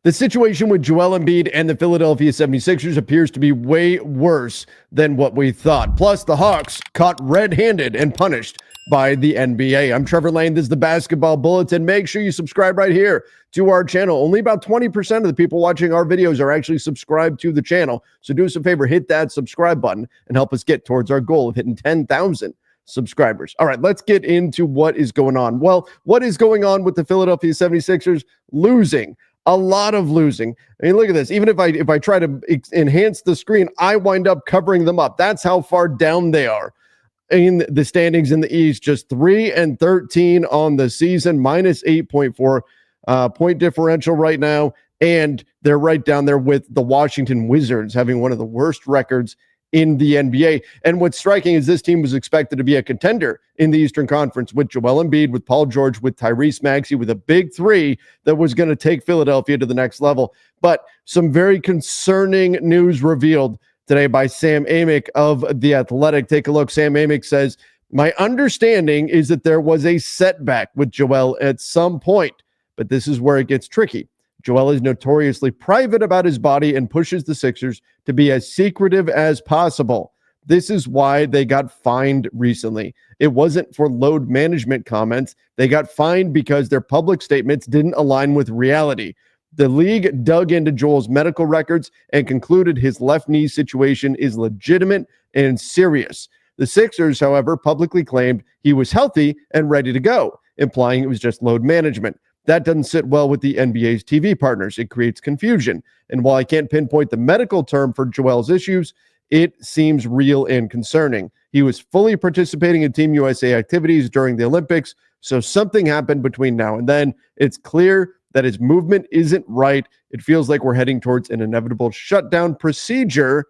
The situation with Joel Embiid and the Philadelphia 76ers appears to be way worse than what we thought. Plus, the Hawks caught red-handed and punished by the NBA. I'm Trevor Lane. This is the Basketball Bulletin. Make sure you subscribe right here to our channel. Only about 20% of the people watching our videos are actually subscribed to the channel. So do us a favor, hit that subscribe button and help us get towards our goal of hitting 10,000 subscribers. All right, let's get into what is going on. Well, what is going on with the Philadelphia 76ers? Losing. A lot of losing. I mean, look at this. Even if I try to enhance the screen, I wind up covering them up. That's how far down they are in the standings in the East. Just 3-13 on the season, minus 8.4 point differential right now. And they're right down there with the Washington Wizards, having one of the worst records in the NBA. And what's striking is this team was expected to be a contender in the Eastern Conference with Joel Embiid, with Paul George, with Tyrese Maxey, with a big three that was going to take Philadelphia to the next level. But some very concerning news revealed today by Sam Amick of The Athletic. Take a look. Sam Amick says, "My understanding is that there was a setback with Joel at some point, but this is where it gets tricky. Joel is notoriously private about his body and pushes the Sixers to be as secretive as possible. This is why they got fined recently. It wasn't for load management comments. They got fined because their public statements didn't align with reality. The league dug into Joel's medical records and concluded his left knee situation is legitimate and serious. The Sixers, however, publicly claimed he was healthy and ready to go, implying it was just load management. That doesn't sit well with the NBA's TV partners. It creates confusion. And while I can't pinpoint the medical term for Joel's issues, it seems real and concerning. He was fully participating in Team USA activities during the Olympics, so something happened between now and then. It's clear that his movement isn't right. It feels like we're heading towards an inevitable shutdown procedure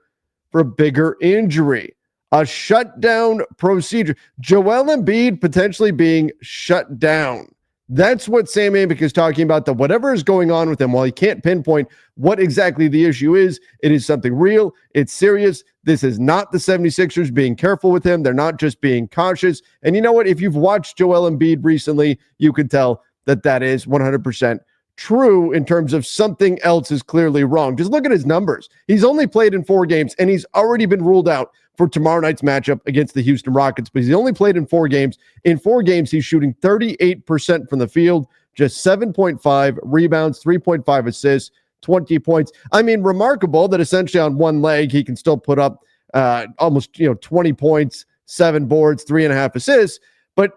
for a bigger injury." A shutdown procedure. Joel Embiid potentially being shut down. That's what Sam Amick is talking about, that whatever is going on with him, while he can't pinpoint what exactly the issue is, it is something real. It's serious. This is not the 76ers being careful with him. They're not just being cautious. And you know what? If you've watched Joel Embiid recently, you can tell that that is 100% true in terms of something else is clearly wrong. Just look at his numbers. He's only played in 4 games, and he's already been ruled out for tomorrow night's matchup against the Houston Rockets, but he's only played in 4 games. In 4 games, he's shooting 38% from the field, just 7.5 rebounds, 3.5 assists, 20 points. I mean, remarkable that essentially on one leg, he can still put up almost 20 points, 7 boards, 3.5 assists, but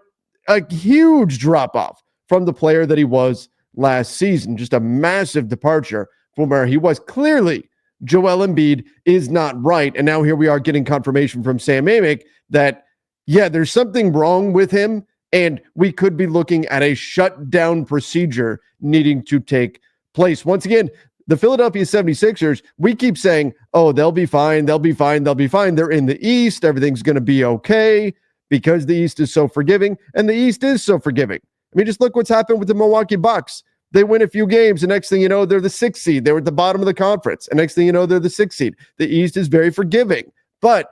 a huge drop-off from the player that he was last season. Just a massive departure from where he was. Clearly, Joel Embiid is not right. And now here we are getting confirmation from Sam Amick that, yeah, there's something wrong with him, and we could be looking at a shutdown procedure needing to take place. Once again, the Philadelphia 76ers, we keep saying, oh, they'll be fine, they'll be fine, they'll be fine. They're in the East. Everything's going to be okay because the East is so forgiving, and the East is so forgiving. I mean, just look what's happened with the Milwaukee Bucks. They win a few games, and next thing you know, they're the 6th seed. They were at the bottom of the conference, and next thing you know, they're the 6th seed. The East is very forgiving. But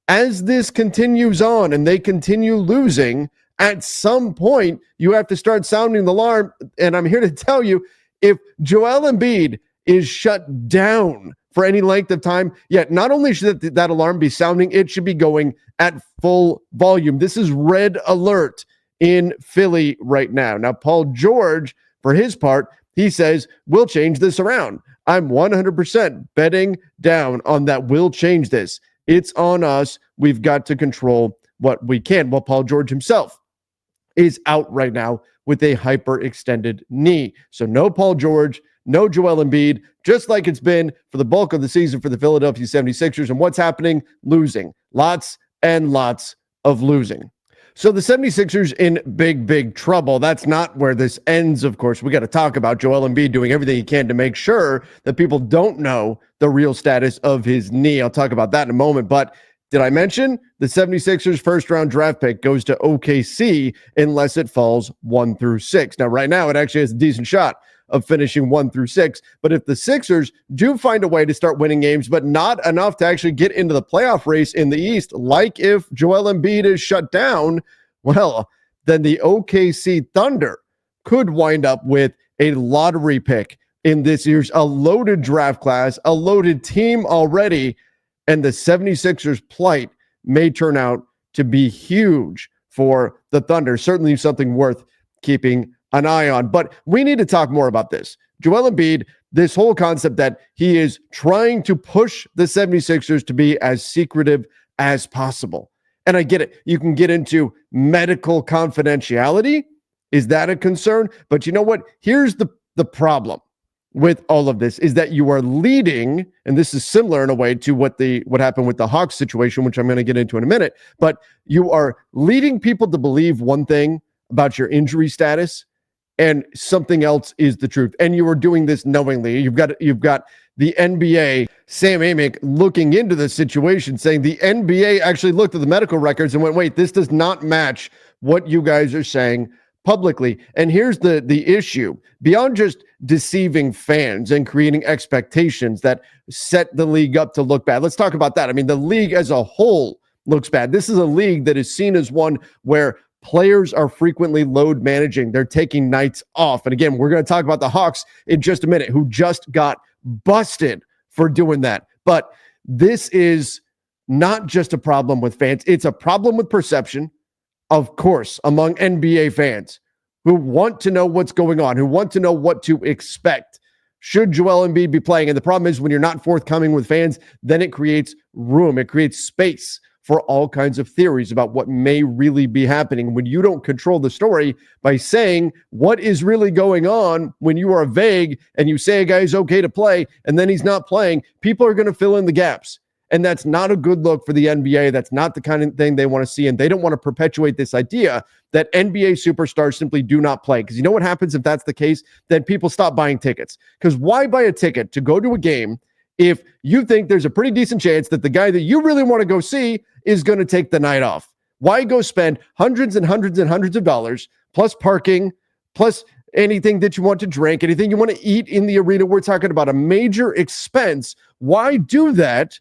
as this continues on and they continue losing, at some point, you have to start sounding the alarm. And I'm here to tell you, if Joel Embiid is shut down for any length of time, yet not only should that alarm be sounding, it should be going at full volume. This is red alert in Philly right now. Now, Paul George, for his part, he says, we'll change this around. I'm 100% betting down on that. We'll change this. It's on us. We've got to control what we can. Well, Paul George himself is out right now with a hyperextended knee. So no Paul George, no Joel Embiid, just like it's been for the bulk of the season for the Philadelphia 76ers. And what's happening? Losing. Lots and lots of losing. So the 76ers in big, big trouble. That's not where this ends, of course. We got to talk about Joel Embiid doing everything he can to make sure that people don't know the real status of his knee. I'll talk about that in a moment. But did I mention the 76ers first-round draft pick goes to OKC unless it falls 1 through 6? Now, right now, it actually has a decent shot of finishing 1 through 6. But if the Sixers do find a way to start winning games, but not enough to actually get into the playoff race in the East, like if Joel Embiid is shut down, well, then the OKC Thunder could wind up with a lottery pick in this year's a loaded draft class, a loaded team already, and the 76ers plight may turn out to be huge for the Thunder. Certainly something worth keeping an eye on. But we need to talk more about this. Joel Embiid, this whole concept that he is trying to push the 76ers to be as secretive as possible. And I get it. You can get into medical confidentiality. Is that a concern? But you know what? Here's the problem with all of this is that you are leading, and this is similar in a way to what happened with the Hawks situation, which I'm going to get into in a minute, but you are leading people to believe one thing about your injury status and something else is the truth. And you are doing this knowingly. You've got the NBA, Sam Amick, looking into the situation, saying the NBA actually looked at the medical records and went, wait, this does not match what you guys are saying publicly. And here's the issue. Beyond just deceiving fans and creating expectations that set the league up to look bad. Let's talk about that. I mean, the league as a whole looks bad. This is a league that is seen as one where players are frequently load managing. They're taking nights off. And again, we're going to talk about the Hawks in just a minute, who just got busted for doing that. But this is not just a problem with fans. It's a problem with perception, of course, among NBA fans who want to know what's going on, who want to know what to expect. Should Joel Embiid be playing? And the problem is when you're not forthcoming with fans, then it creates room. It creates space for all kinds of theories about what may really be happening when you don't control the story by saying what is really going on. When you are vague and you say a guy is okay to play and then he's not playing, people are going to fill in the gaps. And that's not a good look for the NBA. That's not the kind of thing they want to see. And they don't want to perpetuate this idea that NBA superstars simply do not play. Because you know what happens if that's the case? Then people stop buying tickets. Because why buy a ticket to go to a game if you think there's a pretty decent chance that the guy that you really want to go see is going to take the night off? Why go spend hundreds and hundreds and hundreds of dollars, plus parking, plus anything that you want to drink, anything you want to eat in the arena? We're talking about a major expense. Why do that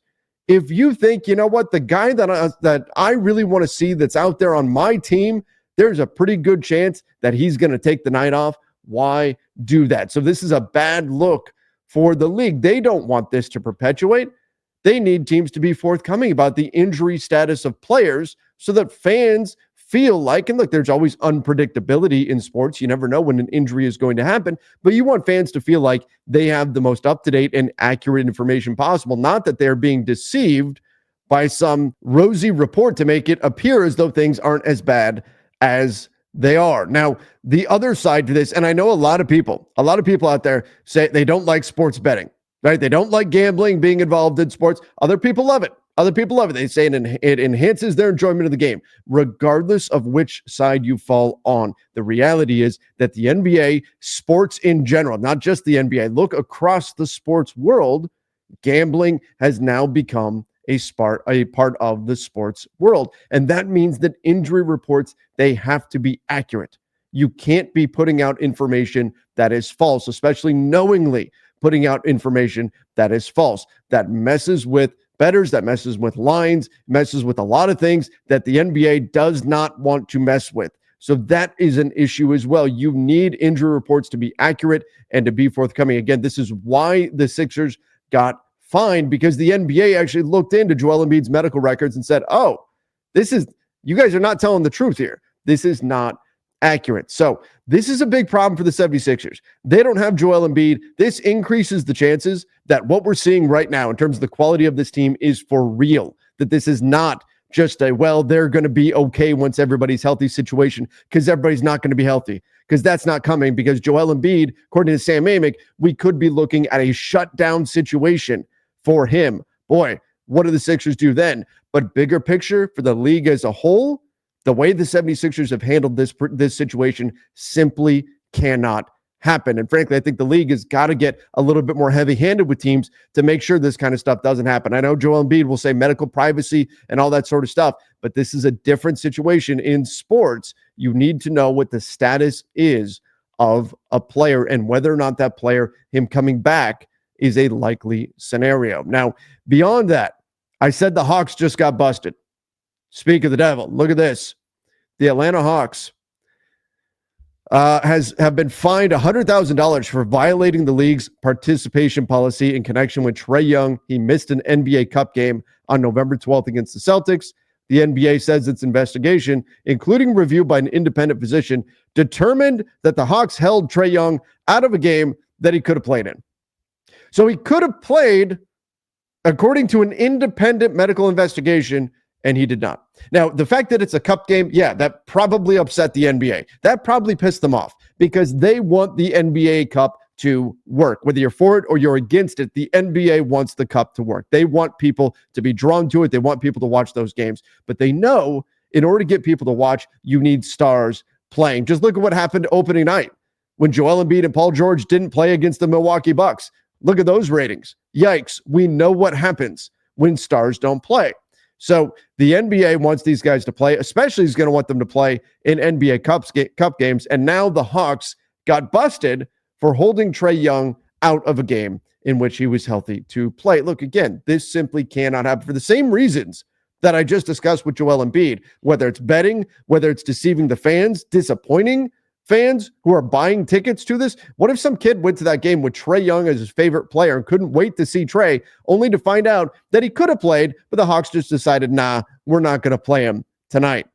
if you think, you know what, the guy that I really want to see that's out there on my team, there's a pretty good chance that he's going to take the night off? Why do that? So this is a bad look for the league. They don't want this to perpetuate. They need teams to be forthcoming about the injury status of players so that fans feel like, and look, there's always unpredictability in sports. You never know when an injury is going to happen, but you want fans to feel like they have the most up-to-date and accurate information possible, not that they're being deceived by some rosy report to make it appear as though things aren't as bad as they are. Now, the other side to this, and I know a lot of people out there say they don't like sports betting, right? They don't like gambling, being involved in sports. Other people love it. They say it enhances their enjoyment of the game, regardless of which side you fall on. The reality is that the NBA, sports in general, not just the NBA, look across the sports world, gambling has now become a part of the sports world. And that means that injury reports, they have to be accurate. You can't be putting out information that is false, especially knowingly putting out information that is false. That messes with bettors, that messes with lines, messes with a lot of things that the NBA does not want to mess with. So that is an issue as well. You need injury reports to be accurate and to be forthcoming. Again, this is why the Sixers got fined, because the NBA actually looked into Joel Embiid's medical records and said, oh, you guys are not telling the truth here. This is not accurate. So this is a big problem for the 76ers. They don't have Joel Embiid. This increases the chances that what we're seeing right now in terms of the quality of this team is for real, that this is not just they're going to be okay once everybody's healthy situation, because everybody's not going to be healthy, because that's not coming, because Joel Embiid, according to Sam Amick, we could be looking at a shutdown situation for him. Boy, what do the Sixers do then? But bigger picture for the league as a whole, the way the 76ers have handled this situation simply cannot happen. And frankly, I think the league has got to get a little bit more heavy-handed with teams to make sure this kind of stuff doesn't happen. I know Joel Embiid will say medical privacy and all that sort of stuff, but this is a different situation in sports. You need to know what the status is of a player and whether or not that player, him coming back, is a likely scenario. Now, beyond that, I said the Hawks just got busted. Speak of the devil, look at this. The Atlanta Hawks have been fined $100,000 for violating the league's participation policy in connection with Trae Young. He missed an NBA Cup game on November 12th against the Celtics. The NBA says its investigation, including review by an independent physician, determined that the Hawks held Trae Young out of a game that he could have played in. So he could have played, according to an independent medical investigation, and he did not. Now, the fact that it's a cup game, yeah, that probably upset the NBA. That probably pissed them off because they want the NBA Cup to work. Whether you're for it or you're against it, the NBA wants the cup to work. They want people to be drawn to it. They want people to watch those games. But they know in order to get people to watch, you need stars playing. Just look at what happened opening night when Joel Embiid and Paul George didn't play against the Milwaukee Bucks. Look at those ratings. Yikes. We know what happens when stars don't play. So the NBA wants these guys to play, especially is going to want them to play in NBA Cup games. And now the Hawks got busted for holding Trae Young out of a game in which he was healthy to play. Look, again, this simply cannot happen for the same reasons that I just discussed with Joel Embiid, whether it's betting, whether it's deceiving the fans, disappointing fans who are buying tickets to this. What if some kid went to that game with Trae Young as his favorite player and couldn't wait to see Trae, only to find out that he could have played, but the Hawks just decided, nah, we're not going to play him tonight.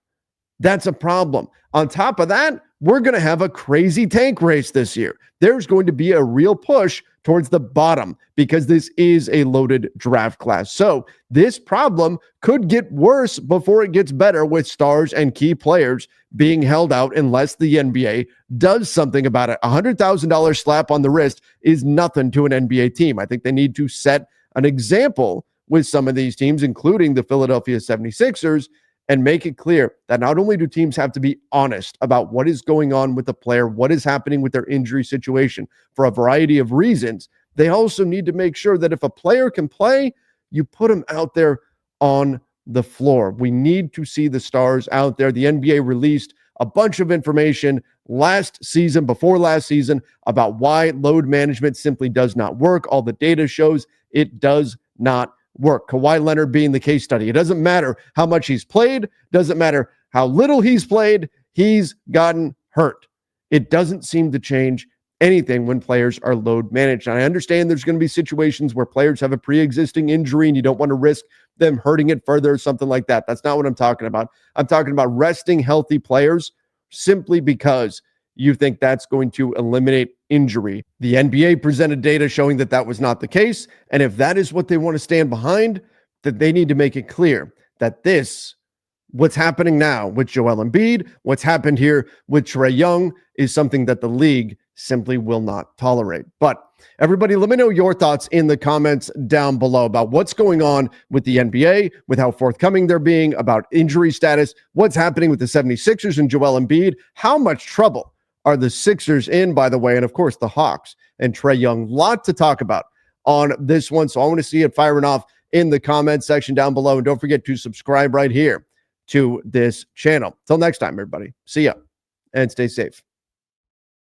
That's a problem. On top of that, we're going to have a crazy tank race this year. There's going to be a real push towards the bottom because this is a loaded draft class. So this problem could get worse before it gets better with stars and key players being held out unless the NBA does something about it. $100,000 slap on the wrist is nothing to an NBA team. I think they need to set an example with some of these teams, including the Philadelphia 76ers, and make it clear that not only do teams have to be honest about what is going on with the player, what is happening with their injury situation for a variety of reasons, they also need to make sure that if a player can play, you put him out there on the floor. We need to see the stars out there. The NBA released a bunch of information before last season, about why load management simply does not work. All the data shows it does not work. Kawhi Leonard being the case study. It doesn't matter how much he's played, doesn't matter how little he's played, he's gotten hurt. It doesn't seem to change anything when players are load managed. And I understand there's going to be situations where players have a pre-existing injury and you don't want to risk them hurting it further or something like that. That's not what I'm talking about. I'm talking about resting healthy players simply because you think that's going to eliminate injury. The NBA presented data showing that that was not the case. And if that is what they want to stand behind, that they need to make it clear that what's happening now with Joel Embiid, what's happened here with Trae Young is something that the league simply will not tolerate. But everybody, let me know your thoughts in the comments down below about what's going on with the NBA, with how forthcoming they're being about injury status, what's happening with the 76ers and Joel Embiid, how much trouble are the Sixers in, by the way, and of course the Hawks and Trae Young. Lot to talk about on this one, so I want to see it firing off in the comments section down below, and don't forget to subscribe right here to this channel. Till next time, everybody. See ya, and stay safe.